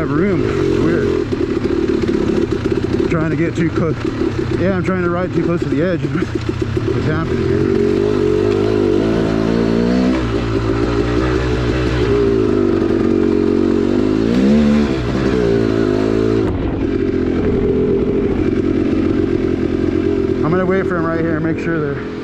have room. It's weird. Trying to get too close. Yeah, I'm trying to ride too close to the edge. What's happening here? I'm gonna wait for him right here and make sure they're...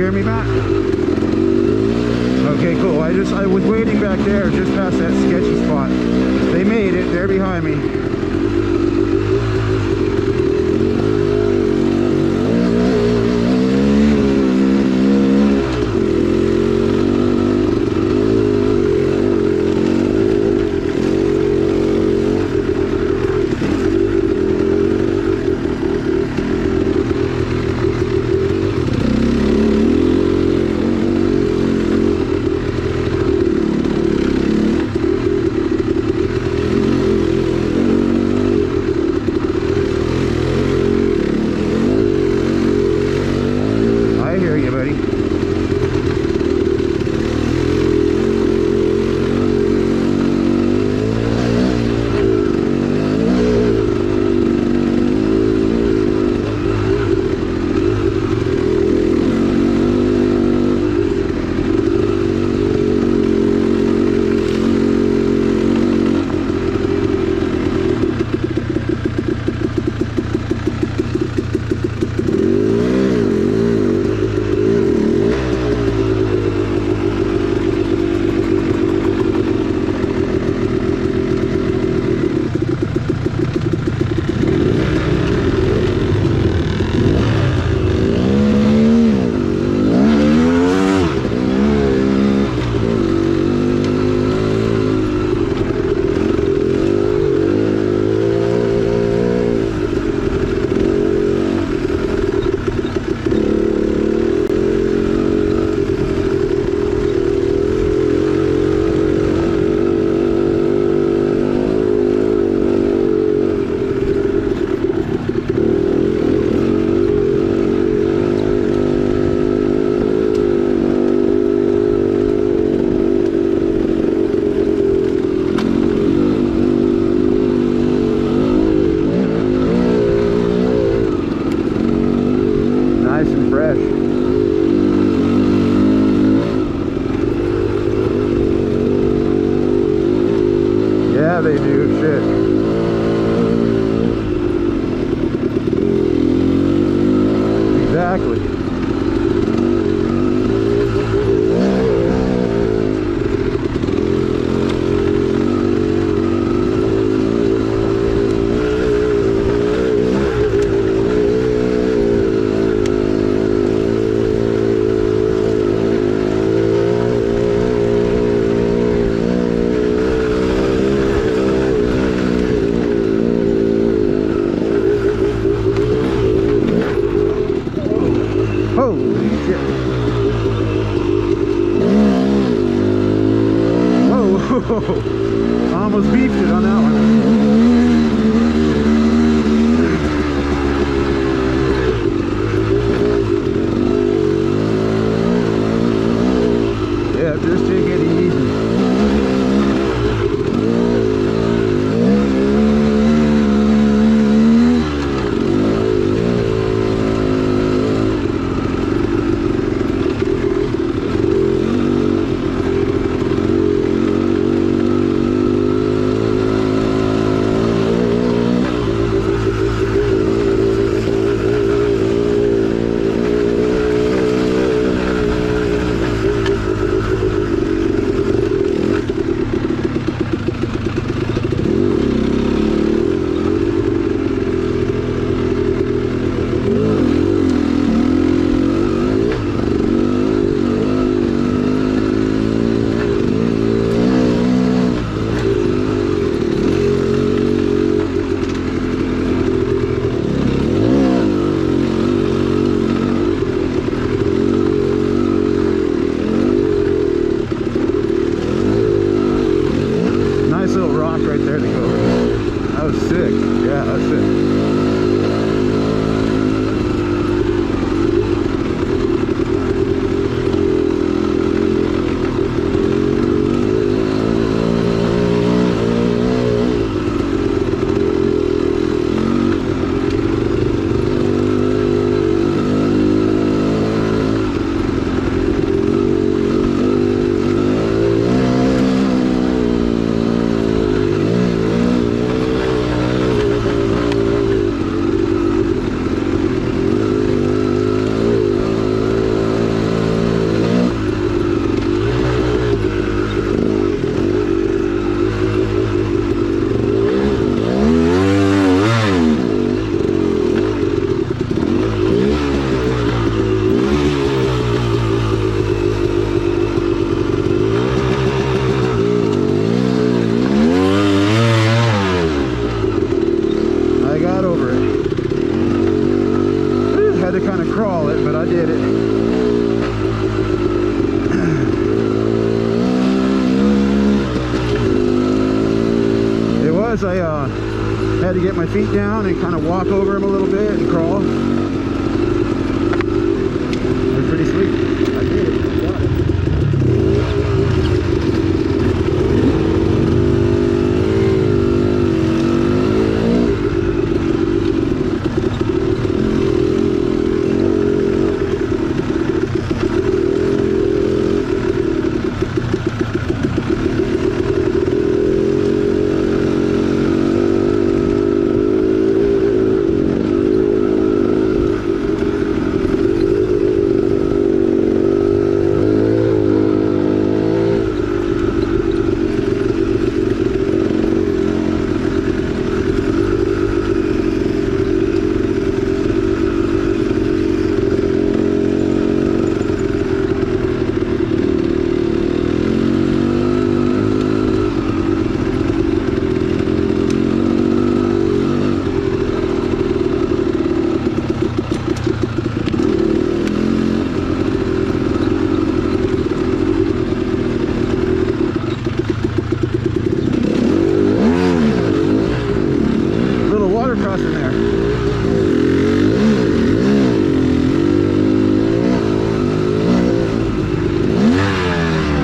Me back? Okay, cool. I was waiting back there just past that sketchy spot. They made it. They're behind me. Yeah, they do. Shit. Exactly. Holy shit. Whoa. Almost beefed it on that one. Yeah, just take it easy. had to kind of crawl it, but I did it. It was, I had to get my feet down and kind of walk over him a little bit and crawl. It was pretty sweet. I did it. Got it. Crossing there.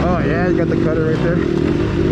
Oh yeah, you got the cutter right there.